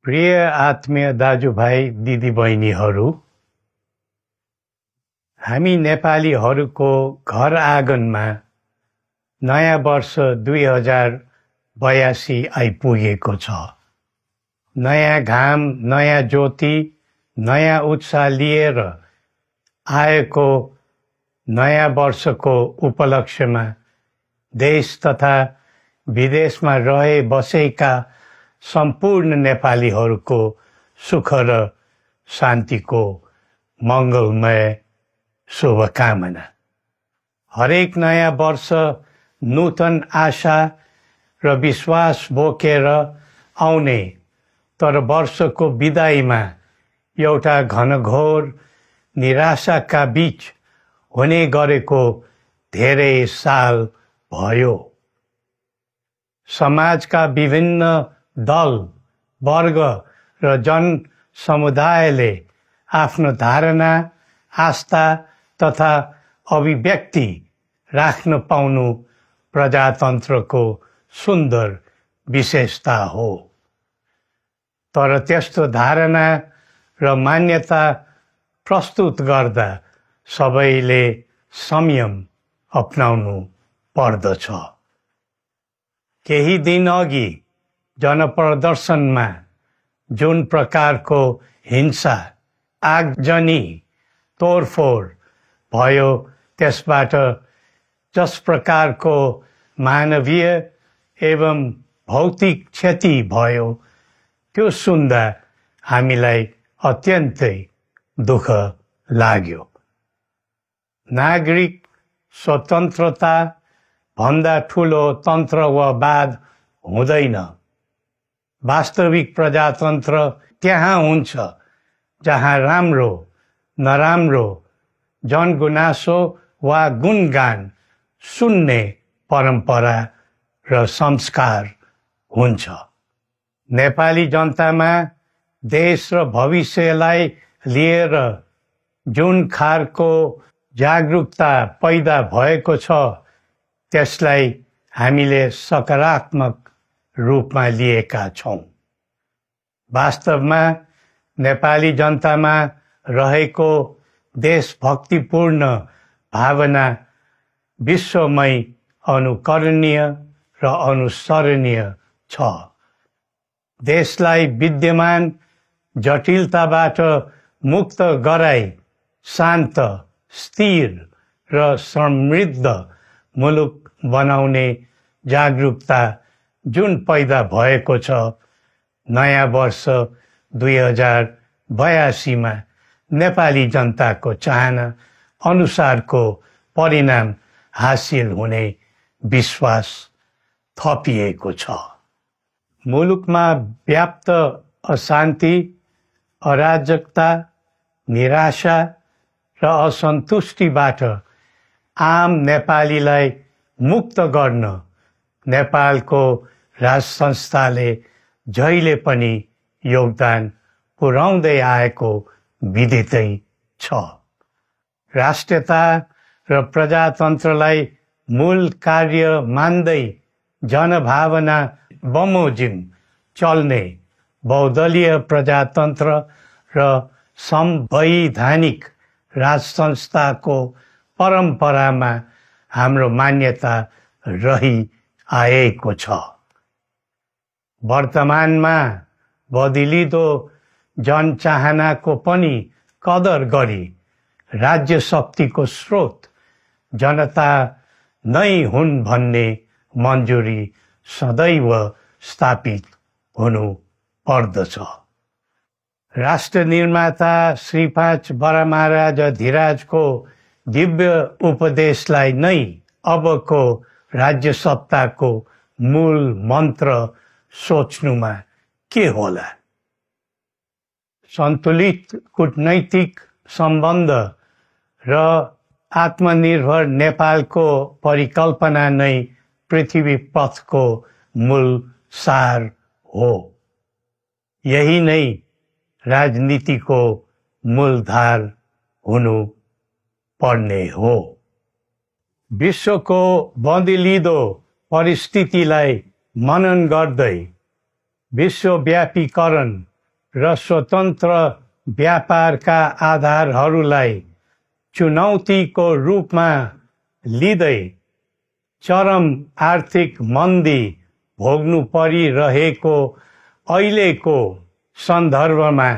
प्रिय आत्मीय दाजुभाइ दिदीबहिनीहरू, हामी नेपालीहरूको घर आँगनमा नयाँ वर्ष 2082 आइपुगेको छ। नयाँ घाम, नयाँ ज्योति, नयाँ उत्साह लिएर आएको नयाँ वर्षको उपलक्ष्यमा देश तथा विदेशमा रहे बसेका सम्पूर्ण नेपालीहरूको सुख र शान्तिको मङ्गलमय शुभकामना। हरेक नयाँ वर्ष नूतन आशा र विश्वास बोकेर आउने, तर वर्षको बिदाईमा एउटा घनघोर निराशाका बीच हुने गरेको धेरै साल भयो। समाजका विभिन्न दल, वर्ग र जन समुदायले आफ्नो धारणा, आस्था तथा अभिव्यक्ति राख्न पाउनु प्रजातन्त्रको सुन्दर विशेषता हो। तर त्यस्तो धारणा र मान्यता प्रस्तुत गर्दा सबैले संयम अपनाउनु पर्दछ। केही दिन अघि जनप्रदर्शनमा जुन प्रकारको हिंसा, आगजनी, तोडफोड भयो, त्यसबाट जस प्रकारको मानवीय एवं भौतिक क्षति भयो, त्यो सुन्दा हामीलाई अत्यन्तै दुःख लाग्यो। नागरिक स्वतन्त्रता भन्दा ठुलो तन्त्र वा वाद हुँदैन। वास्तविक प्रजातन्त्र त्यहाँ हुन्छ जहाँ राम्रो, नराम्रो, जनगुनासो वा गुणगान सुन्ने परम्परा र संस्कार हुन्छ। नेपाली जनतामा देश र भविष्यलाई लिएर जुन खालको जागरुकता पैदा भएको छ, त्यसलाई हामीले सकारात्मक रूपमा लिएका छौँ। वास्तवमा नेपाली जनतामा रहेको देशभक्तिपूर्ण भावना विश्वमै अनुकरणीय र अनुसरणीय छ। देशलाई विद्यमान जटिलताबाट मुक्त गराई शान्त, स्थिर र समृद्ध मुलुक बनाउने जागरुकता जुन पैदा भएको छ, नयाँ वर्ष 2082 मा नेपाली जनताको चाहना अनुसारको परिणाम हासिल हुने विश्वास थपिएको छ। मुलुकमा व्याप्त अशान्ति, अराजकता, निराशा र असन्तुष्टिबाट आम नेपालीलाई मुक्त गर्न नेपालको राज संस्थाले जहिले पनि योगदान पुर्याउँदै आएको विदितै छ। राष्ट्रियता र प्रजातन्त्रलाई मूल कार्य मान्दै जनभावना बमोजिम चल्ने बहुदलीय प्रजातन्त्र र संवैधानिक राज संस्थाको परम्परामा हाम्रो मान्यता रही आएको छ। वर्तमानमा बदलिदो जनचाहनाको पनि कदर गरी राज्य शक्तिको स्रोत जनता नै हुन् भन्ने मन्जुरी सदैव स्थापित हुनु पर्दछ। राष्ट्र निर्माता श्री 5 बरामहाराज धीराजको दिव्य उपदेशलाई नै अबको राज्य सत्ताको मूल मन्त्र सोच्नुमा के होला? सन्तुलित कूटनैतिक सम्बन्ध र आत्मनिर्भर नेपालको परिकल्पना नै पृथ्वी पथको मूल सार हो। यही नै राजनीतिको मूलधार हुनु पर्ने हो। विश्वको बदलिदो परिस्थितिलाई मनन गर्दै विश्वव्यापीकरण र स्वतन्त्र व्यापारका आधारहरूलाई चुनौतीको रूपमा लिँदै चरम आर्थिक मन्दी भोग्नु परिरहेको अहिलेको सन्दर्भमा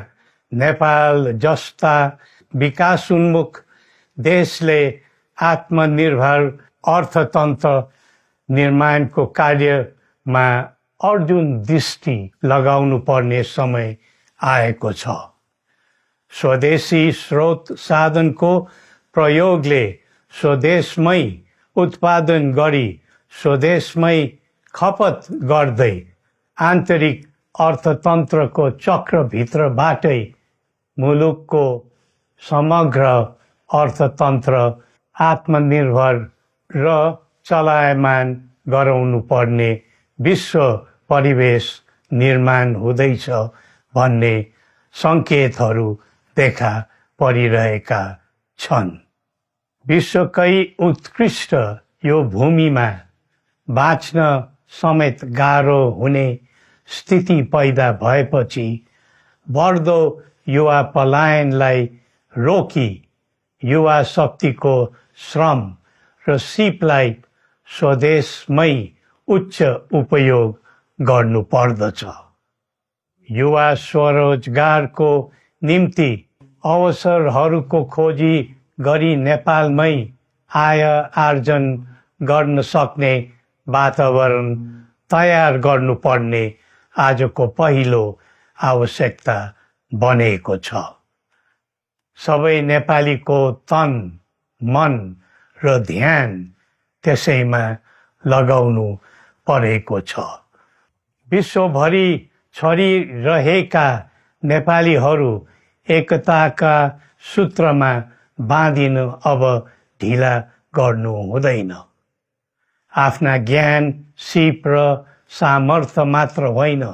नेपाल जस्ता विकासोन्मुख देशले आत्मनिर्भर अर्थतन्त्र निर्माणको कार्यमा अर्जुन दृष्टि लगाउनु पर्ने समय आएको छ। स्वदेशी स्रोत साधनको प्रयोगले स्वदेशमै उत्पादन गरी स्वदेशमै खपत गर्दै आन्तरिक अर्थतन्त्रको चक्रभित्रबाटै मुलुकको समग्र अर्थतन्त्र आत्मनिर्भर र चलायमान गराउनु पर्ने विश्व परिवेश निर्माण हुँदैछ भन्ने सङ्केतहरू देखा परिरहेका छन्। विश्वकै उत्कृष्ट यो भूमिमा बाँच्न समेत गाह्रो हुने स्थिति पैदा भएपछि बढ्दो युवा पलायनलाई रोकी युवा शक्तिको श्रम र सिपलाई स्वदेशमै उच्च उपयोग गर्नु पर्दछ। युवा स्वरोजगारको निम्ति अवसरहरूको खोजी गरी नेपालमै आय आर्जन गर्न सक्ने वातावरण तयार गर्नुपर्ने आजको पहिलो आवश्यकता बनेको छ। सबै नेपालीको तन, मन र ध्यान त्यसैमा लगाउनु परेको छ। विश्वभरि छरिरहेका नेपालीहरू एकताका सूत्रमा बाँधिन अब ढिला गर्नु हुँदैन। आफ्ना ज्ञान, सिप र सामर्थ्य मात्र होइन,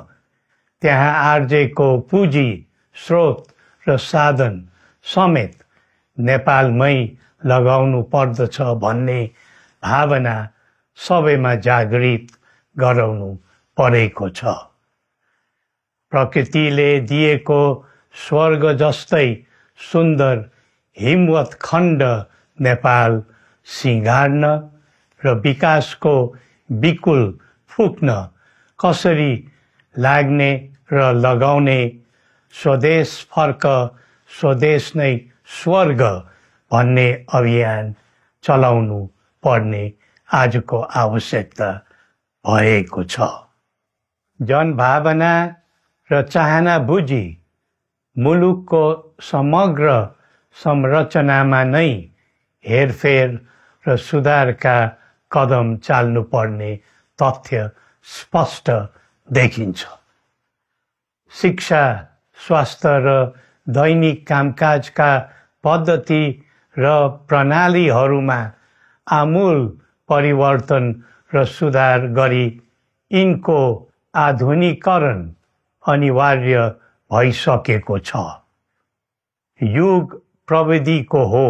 त्यहाँ आर्जेको पुँजी, स्रोत र साधन समेत नेपालमै लगाउनु पर्दछ भन्ने भावना सबैमा जागृत गराउनु परेको छ। प्रकृतिले दिएको स्वर्ग जस्तै सुन्दर हिमवत् खण्ड नेपाल सिँगार्न र विकासको विपुल फुक्न कसरी लाग्ने र लगाउने स्वदेश फर्क स्वदेश नै स्वर्ग भन्ने अभियान चलाउनु पर्ने आजको आवश्यकता भएको छ। जनभावना र चाहना बुझी मुलुकको समग्र संरचनामा नै हेरफेर र सुधारका कदम चाल्नुपर्ने तथ्य स्पष्ट देखिन्छ। शिक्षा, स्वास्थ्य र दैनिक कामकाजका पद्धति र प्रणालीहरूमा आमूल परिवर्तन र सुधार गरी यिनको आधुनिकीकरण अनिवार्य भइसकेको छ। युग प्रविधिको हो,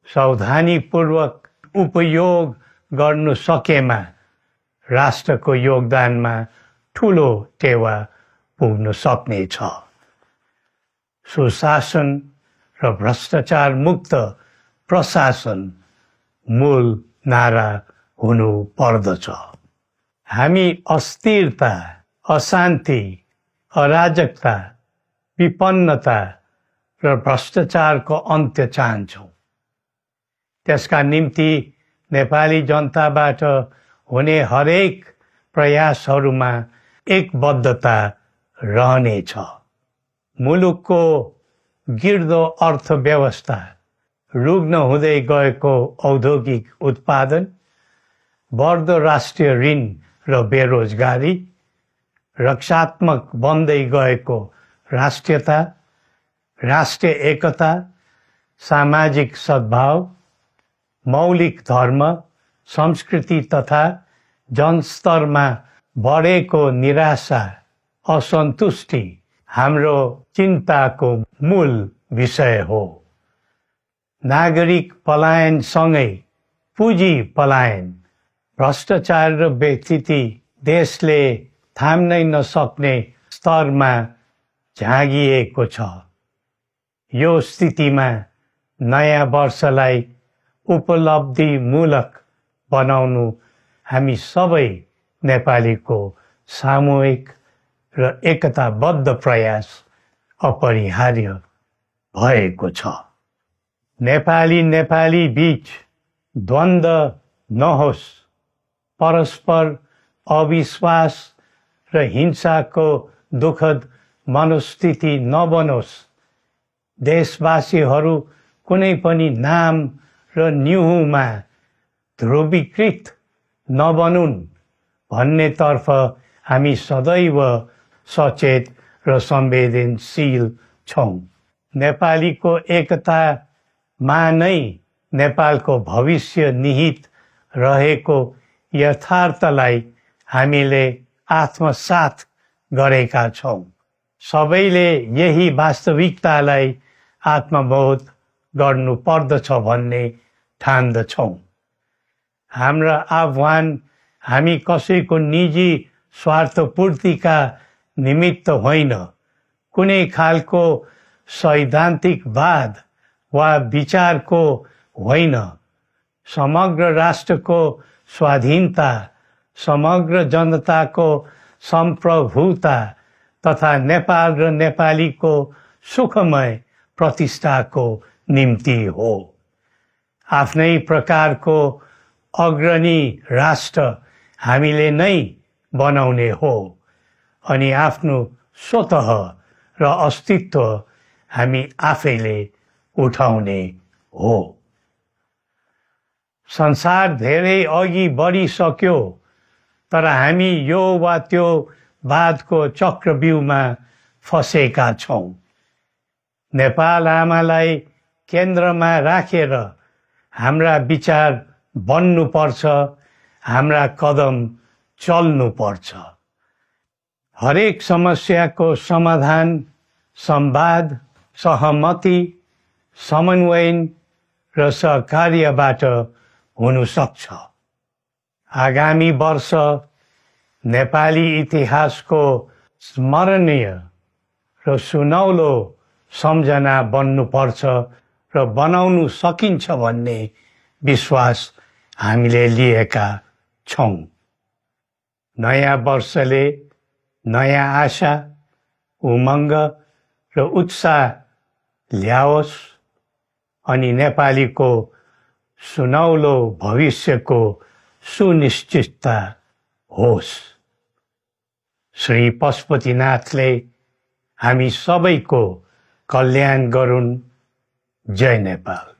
सावधानीपूर्वक उपयोग गर्नु सकेमा राष्ट्रको योगदानमा ठूलो टेवा पुग्न सक्नेछ। सुशासन र भ्रष्टाचार मुक्त प्रशासन मूल नारा हुनु पर्दछ। हामी अस्थिरता, अशान्ति, अराजकता, विपन्नता र भ्रष्टाचारको अन्त्य चाहन्छौँ। त्यसका निम्ति नेपाली जनताबाट हुने हरेक प्रयासहरूमा एकबद्धता रहनेछ। मुलुकको गिर्दो अर्थव्यवस्था, रुग्न हुँदै गएको औद्योगिक उत्पादन, बढ्दो राष्ट्रिय ऋण र बेरोजगारी, रक्षात्मक बन्दै गएको राष्ट्रियता, राष्ट्रिय एकता, सामाजिक सद्भाव, मौलिक धर्म, संस्कृति तथा जनस्तरमा बढेको निराशा, असन्तुष्टि हाम्रो चिन्ताको मूल विषय हो। नागरिक पलायनसँगै पुँजी पलायन, भ्रष्टाचार र व्यथिति देशले थाम्नै नसक्ने स्तरमा झाँगिएको छ। यो स्थितिमा नयाँ वर्षलाई उपलब्धिमूलक बनाउनु हामी सबै नेपालीको सामूहिक र एकताबद्ध प्रयास अपरिहार्य भएको छ। नेपाली बीच द्वन्द्व नहोस्, परस्पर अविश्वास र हिंसाको दुःखद मनोस्थिति नबनोस्, देशवासीहरू कुनै पनि नाम र न्युहुमा ध्रुवीकृत नबनुन् भन्नेतर्फ हामी सदैव सचेत र संवेदनशील छौं। नेपालीको एकतामा नै नेपालको भविष्य निहित रहेको यथार्थलाई हामीले आत्मसात गरेका छौं। सबैले यही वास्तविकतालाई आत्मबोध गर्नुपर्दछ भन्ने ठान्दछौं। हाम्रा आह्वान हामी कसैको निजी स्वार्थपूर्तिका निमित्त होइन, कुनै खालको सैद्धान्तिकवाद वा विचारको होइन। समग्र राष्ट्रको स्वाधीनता, समग्र जनताको सम्प्रभुता तथा नेपाल र नेपालीको सुखमय प्रतिष्ठाको निम्ति हो। आफ्नै प्रकारको अग्रणी राष्ट्र हामीले नै बनाउने हो अनि आफ्नो स्वतः र अस्तित्व हामी आफैले उठाउने हो। संसार धेरै अघि बढिसक्यो, तर हामी यो वा त्यो वादको चक्रव्यूहमा फँसेका छौं। नेपाल आमालाई केन्द्रमा राखेर हाम्रा विचार बन्नुपर्छ, हाम्रा कदम चल्नुपर्छ। हरेक समस्याको समाधान संवाद, सहमति, समन्वयन र सहकार्यबाट हुन सक्छ। आगामी वर्ष नेपाली इतिहासको स्मरणीय र सुनौलो सम्झना बन्नुपर्छ र बनाउनु सकिन्छ भन्ने विश्वास हामीले लिएका छौं। नयाँ वर्षले नयाँ आशा, उमङ्ग र उत्साह ल्याओस् अनि नेपालीको सुनौलो भविष्यको सुनिश्चितता होस्। श्री पशुपतिनाथले हामी सबैको कल्याण गरून्। जय नेपाल।